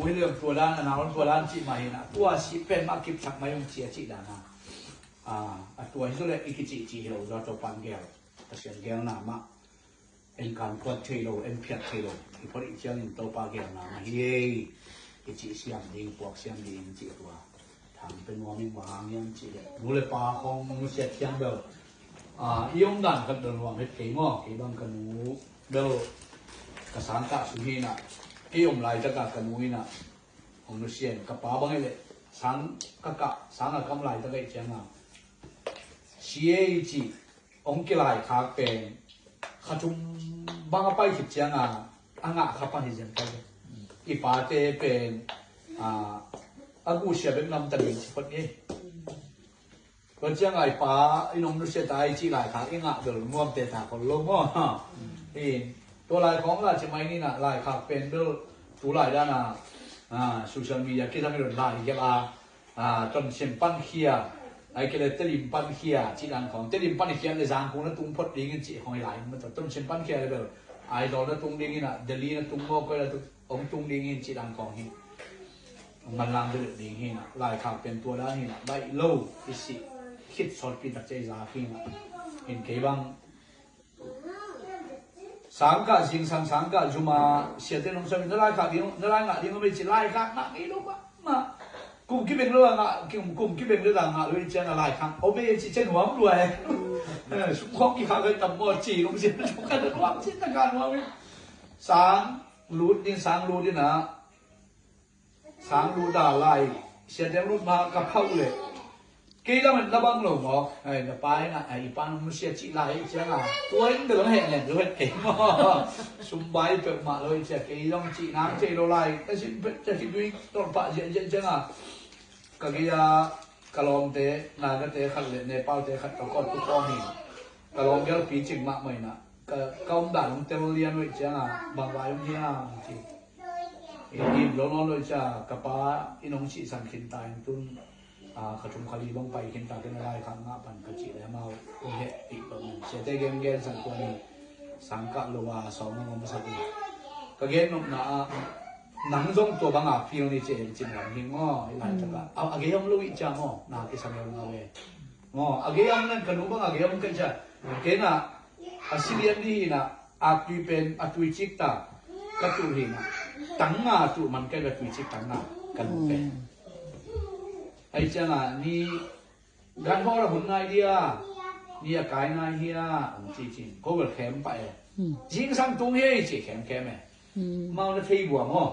ให้เรื่องตัวด้านอนาคตตัวด้านจิใหม่นะตัวสิเป็นมากิบชักมา用เจียจิดานะตัวที่สุดเลยอีกจีเราเราจะปันแก้วแต่เสียงแก้วหนามะเอ็นการพวดเทโลเอ็นเพียรเทโลที่พอดีเจ้าหนึ่งตัวปลาแก้วหนามะเฮ้ยอีจีเสียงดีปวกเสียงดีจีตัวทำเป็นวามิวางยังจีเลยรู้เลยปลาของมุเสียเทียงเบลยงดันกันเดินวางให้เก่งอ่ะที่บางกันนูเบลกระสังกะสุนีน่ะที่อมลายจะกะกันนูน่ะของมุเสียนกับปลาบางเลยสังกะสังกำลายจะได้เจียงอ่ะเสียจีองค์กีฬาขาเป็นข้าจุ่มบางไปหิบเจียงอ่ะอ่างข้าพันหิบเจียงไปอีปาเตเป็นอากูเสียเป็นลำตะลิงสิคนนี้ก็เจียงไอ้ปาไอ้น้องนุเสียตายจีหลายขาเองอ่ะเดี๋ยวม่วงเตะตาคนลงอ่ะนี่ตัวลายของราชมัยนี่น่ะลายขาเป็นเรื่องตัวลายด้านน่ะโซเชียลมีเดียที่ทำให้เราลายเกี่ยวกับจนเสียงปั้นเขียไอ้เกลือเตลิมปั้นเขียจีดันของเตลิมปั้นเขียในจางคงนั้นตุ้งพดดิ้งจีของไอ้หลายมันต้นเสียงปั้นเขียเลยแบบไอ้ดอกนั้นตุ้งดิ้งน่ะเดลีนั้นตุ้งโง่ก็เลยตุ้งตุ้งดิ้งจีดันของนี่มันลามเดือดดิ้งน่ะลายขาเป็นตัวด้านนี่น่ะใบโล่ที่สิคิดสอดปีตัดใจจากที่น่ะเห็นเกี่ยบังสังกัดสิงสังกัดจุมาเสียเต้นน้องสมินไล่ขาเดียวนไล่งะเดียวไม่จิไล่ขาหนักไม่รู้ป่ะมากุ่มกี่เป็นเรื่องอ่ะกุ่มกี่เป็นเรื่องอ่ะเลยเจ้าไล่ขาโอเบจิเจ้าหัวมันรวยสุขกี่ขาเคยตำมอจีลงเสียสุขกันหวังจิตการว่าสังรูดนี่สังรูดนี่นะสังรูดอะไรเสียเต้นรูดมากระเพราเลยกี่แล้วมันระบังหลงเหรอไอ้เนี่ยไปนะไอ้ปันมันเสียจีไรเจ้าอ่ะตัวเองเดือดเห็นเนี่ยเดือดเก่งมากสุ่มใบเปิดมาเลยเจ้ากี่ต้องจีน้ำเจโรไลแต่สิจะคิดดูต้นปะเจ้าอ่ะก็กี่กะลองเตะนาก็เตะขัดเลยในเป้าเตะขัดตะกอนทุกข้อนี่กะลองเยอะปีจิงมากไหมนะก็ก้าวด่านของเตลเลียนเลยเจ้าอ่ะบางรายมันที่น่าจริงอิ่มร้อนเลยจ้ากระป๋าอินงชีสันขินตายตุ้นขจุมขลีลงไปเห็นตาเป็นอะไรข้างหน้าปันกระจิแล้วมาโอเคอีกตัวนึงเสียใจเกมเกมสังตัวนี้สังกัดโลวาสองงมสักอีกก็เกมนกหนาหนังส่งตัวบางฟิลนี่เจนจินหลังหิงง้อหลายจังหวะเอาเกมลุยจ้างง้อนาที่สมัยเราเองง้อเกมนั่นขนมบางเกมกันจ้ะเกมน่ะสิเลียนนี่น่ะตุยเป็นตุยจิกตากระตุยน่ะตั้งตุมันแค่ตุยจิกตั้งกันเป็นไอ้เจ้านี่การพ่อเราหุ่นนายเดียนี่กายนายเฮียจริงๆเขาแบบแข็งไปจริงสังตรงเฮ้ยจีแข็งไหมมาในที่บัวมั้ง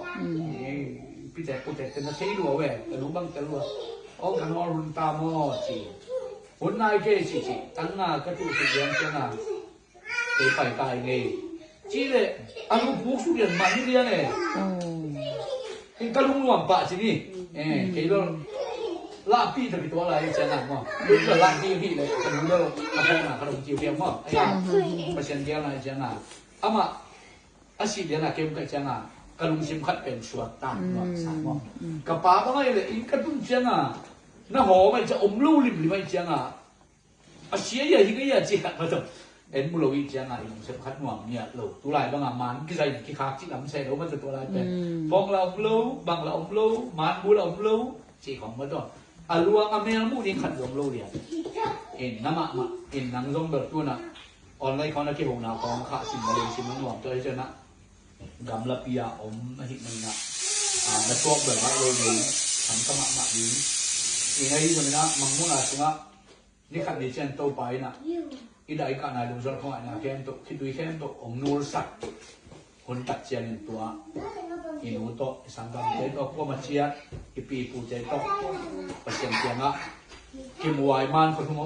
พี่แต่กูแต่เป็นในที่บัวเว้ยแต่รู้บ้างแต่รู้เอาการพ่อหุ่นตามั้งจีหุ่นนายเก๋จีตั้งก็ถูกเลี้ยงเจ้าไปตายไงจีเลยอันนู้นพวกสุดยอดมันนี่เดียเนี่ยเองก็ลุงหลวงป่ะจีนี่เกี่ยวลาปีตัวตัวอะไรเจ้าหน้ามั้งดูแต่ลาปีพี่เลยขนมเด้ออะไรนะขนมจีบเพียงมั้งไอ้ประชันเดียวอะไรเจ้าหน้าอามาอาชีพเดียวนะเกี่ยวกับเจ้าหน้ากระลุงชิมขัดเป็นส่วนต่างมั้งสามมั้งกระป๋าก็ไม่เลยอินกระตุ้นเจ้าหน้าหน้าหอมันจะอมลู่ริมหรือไม่เจ้าหน้าอาเสียอย่างที่ก็อย่างเจ้ามาต้องเอ็นบุโรวิเจ้าหน้าอินชิมขัดหน่วงเนี่ยโหลตัวไรบางมันกี่ใจกี่ขากี่ลำเส้นโอ้มันจะตัวไรเป็นฟองเราอมลู่บางเราอมลู่มันบุเราอมลู่จีของมันต้องอาลัวกับเมียมูนี่ขัดรวมโลเดียเอ็นน้ำมันเอ็นนังรงเบิดตัวน่ะออนไลน์เขานักเก็บหงนาของข้าสิมาเลยสิมันหวังตัวให้เจ้านะดำละปียอมหิมันน่ะมาตัวเบิดมาโลดีทำสมัครมาดีอีไอ้คนนี้นะมังมุนาสิงะนี่ขัดดิเจนโตไปน่ะอีได้การนายลุงจอดเขาไอ้น่ะแค่ตัวคิดดูแค่ตัวองนูรสักคนตัดเจียนตัวอินุโตสังกัดเจโตก็มาเชียร์อีปีปูเจโตประเสียงเสียงอ่ะกิมวายมันคนหัว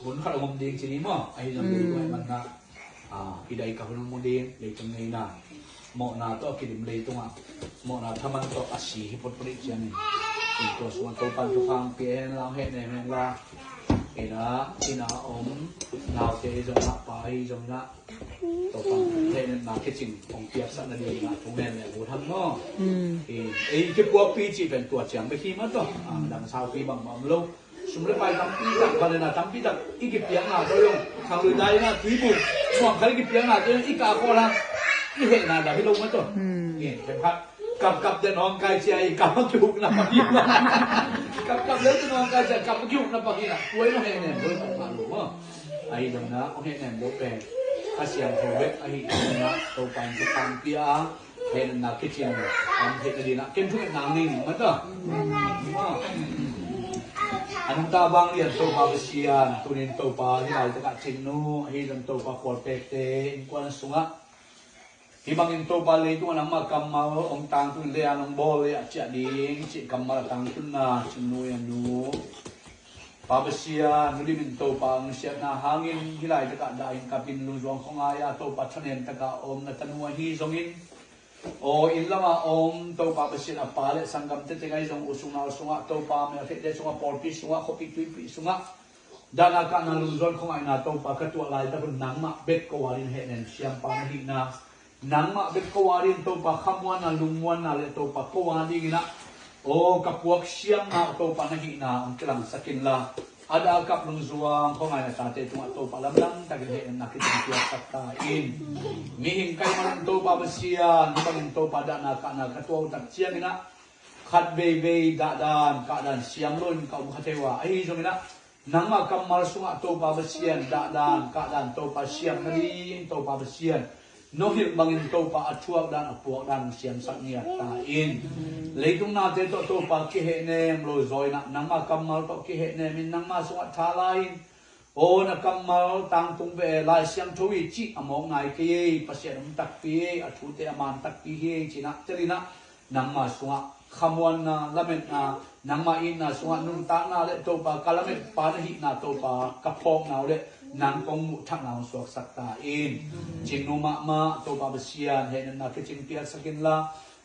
หุ่นขัดอมดีจริงมั้งไอ้ยังดีด้วยมันนะอีได้กับคนมุดีเลยจังไงนะหมอนาตัวกินเลยตรงอ่ะหมอนาทำมันตัวอาชีพผลผลิตเช่นนี้ตัวส่วนตัวปันตัวฟังเปลี่ยนเราเห็นในเมืองละเอ็นะที่นาอมเราเจจงละไปจงละตัวฟังเห็นนาคิดจริงของเปียกสันดีนะทุกแม่เนี่ยโหทำเนาะไอ้ที่พวกปีจีเป็นตัวเจียงไปขี้มันตัวดังชาวปีบางบางโลสมมติไปทำปีตักวันนั้นทำปีตักอีกเปียงอ่ะตัวยังทางลุยได้นะทีบุกหวังใครอีกเปียงอ่ะตัวยังอีกาโคละอีเห็นนะแต่ไม่ลงมาตัวนี่เป็นพัด กับจะนอนกายใจกับมาจุกนะปะกี้นะกับแล้วจะนอนกายใจกับมาจุกนะปะกี้นะไว้no he ne lo pa lo mo ai dong na o he ne lo pe a siam ho ve ai na to pan to pan pia he na kitchen am he na dina ken thu na ning ma ta anong tabang lian to pa besian tunin to pa hilai ta ka chinu hi dong to pa for pekte in kwan sunga Ibangin to bale tu anang makamau ong tang tu le anong bole acha ding chi kamal tang tu na chinu yan nu pabesia nuli min to pang sia na hangin hilai ta dain kapin lu jong khongaya to pa thanen ta ka om na tanua hi zongin o ilama om to pabesia apale sangam te te gai jong usunga to pa me fe de sunga porpi sunga kopi pi sunga dana ka na lu jong khongai na to pa ka tu lai ta kun nang ma bet ko warin he nen siam pa hi na nang ma bet ko warin to pa khamwan na lungwan na le to pa ko wani gina o kapuak siam na to pa na hi na ang tilang sakin la ada kap lung zuang ko ngai ta te tu to pa lam lang ta ge na ki ti sakta in mi hing kai man to pa basia ni bang to pa da na ka to ta chiang ina khat be da dan ka dan siam lon ka mu khatewa ai zo ina nang ma kamal sunga to pa basia da dan ka dan to pa siam ni to pa basia no hil bangin to pa athuak dan apuak dan siam sak nia ta in leitung na te to pa ki he ne lo zoi na nang ma kamal to ki he ne min nang ma sunga thalain o na kamal tang tung be lai siam thui chi among ngai ke pasien tak pi athu te aman tak pi he china telina nang ma sunga khamwan na lamen na nang ma in na sunga nun ta na le to pa kalamet pa na hi na to pa kapok na le nang kong mu thak na suak sakta in chingnu ma to pa besian he na ke ching pia sakin la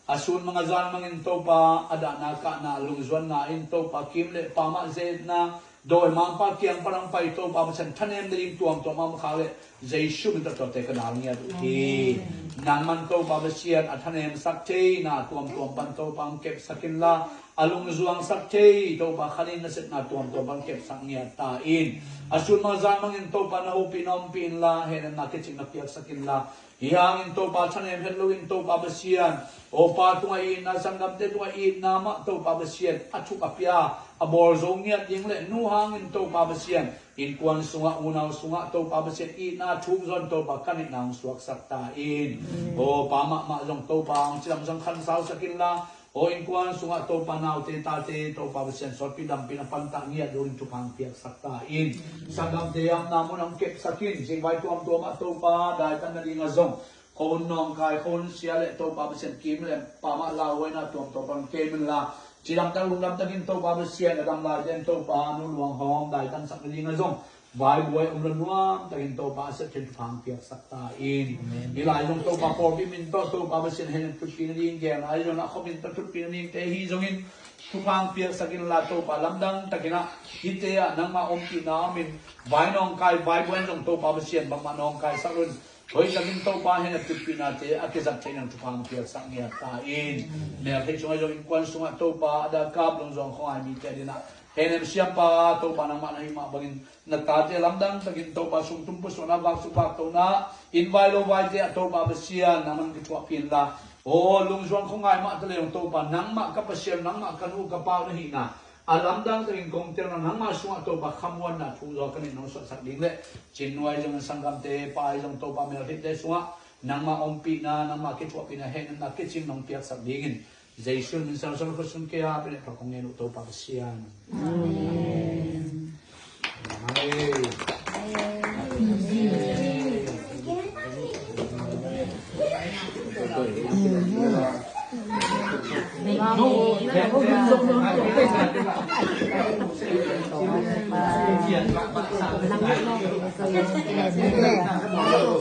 asun mga zan mangin to pa ada na ka na lungzwan na in to pa kim le pa ma ze na doi ma pa kiang parang pai to pa besen thanem ding tuam to ma kha le jesu min to te ka na ngia du hi nang man to pa besian athanem sak thei na tuam pan to pang kep sakin la alung zuang sak thei to pa khalin na set na tuam pang kep sak ngia ta in asun ma zan mangin to pa na upinom pin la he na ke ching na piak sakin la yang in to pa thanem helloin to pa besian o pa tunga in na sangam te tunga in na ma to pa besian athu kapia abor zong ngia ding le nu hang in to pa besian in kwan sunga unaw sunga to pa besian i na thu zon to pa kanit nang suak sakta in o pa ma jong to pa ang silam sang khan saw sakin la o in kwan sunga to pa naw te ta te to pa besian so pidam pinapanta ngia dorin tu pang piak sakta in sangam te am namon ang kep sakin sing vai tuam to ma to pa dai tan na ding azong kon nong kai kon sia le to pa besian kim le pa ma la wai na tuam to pang kemen la chilam tang lung lam tangin to pa besian adam la den to pa nu luang hom dai tan sak ding azong vai boy umran nuam tangin to pa sa chen phang piak sakta in ilai jong to pa por bi min to pa besian hen tu pin ding gen ai jong na khomin ta tu pin ding te hi jong in tu phang piak sakin la to pa lamdang takina hite ya nang ma om ki na min vai nong kai vai boy jong to pa besian bang ma nong kai sarun hoi sakin to pa hen tu pin ate akizat chen tu phang piak sak ngia ta in ne a thechong jong in kwan sunga to pa ada kap long jong khong ai mi te dina henem siapa to pa nang ma na hi ma bangin na ta te lamdang takin to pa sung tum pu sona bak su bak to na in vai lo vai te to pa besian naman ki thua pin la o lung jong khong ai ma te le to pa nang ma ka pasien nang ma kanu ka pa na hi na alamdang takin kong te nang ma sunga to pa khamwan na thu zo kanin no sa sak ding le chinwai jong sangam te pa jong to pa me te sunga nang ma ompi na nang ma ki thua pin na hen na ki chim nong piak sak dingin Jaisun min sa ko sun ke ha pe pa kong enu to pa besian amen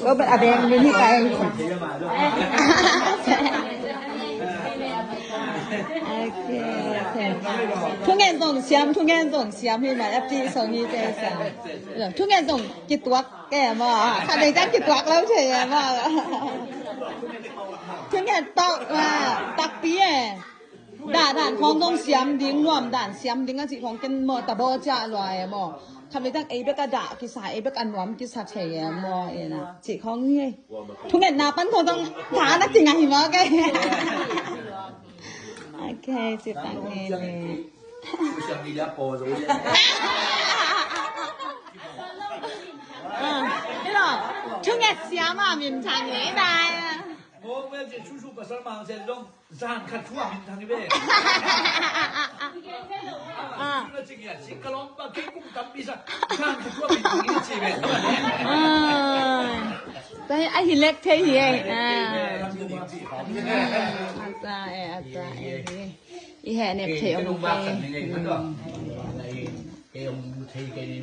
có bên abeng bên cáiทุกงานส่งเสียมทุกงานส่งเสียมให้มา FG ส่งนี้ใจเสียมทุกงานส่งกิตวักแก่มาค่ะเด็กจักกิตวักแล้วเฉยมาทุกงานตอกมาตักปีด่านของต้องเสียมดิ้งรวมด่านเสียมดิ้งก็สิของกันหมดตะบ่จะลอยบ่ทำได้จักเบกะดากิสาเบกอันวอมกิสาเฉยบ่เอ็นะสิของนี่ทุกงานนาปั้นคงต้องหานักจริงอ่ะหิมะแก Okay, si Tang Nene. 不像你俩包着我。 Thế rồi, chú nghe xéo mà mình thằng nghĩ đây. 我们这叔叔不是忙在弄，咱看出啊，他那边。啊，这个是个龙把给公当比上，看看出啊，你这边。Đây, anh thì lệch thế gì anh? Ý hệ nệp thể ông cái ông ba cần này cái đó, cái ông thấy cái này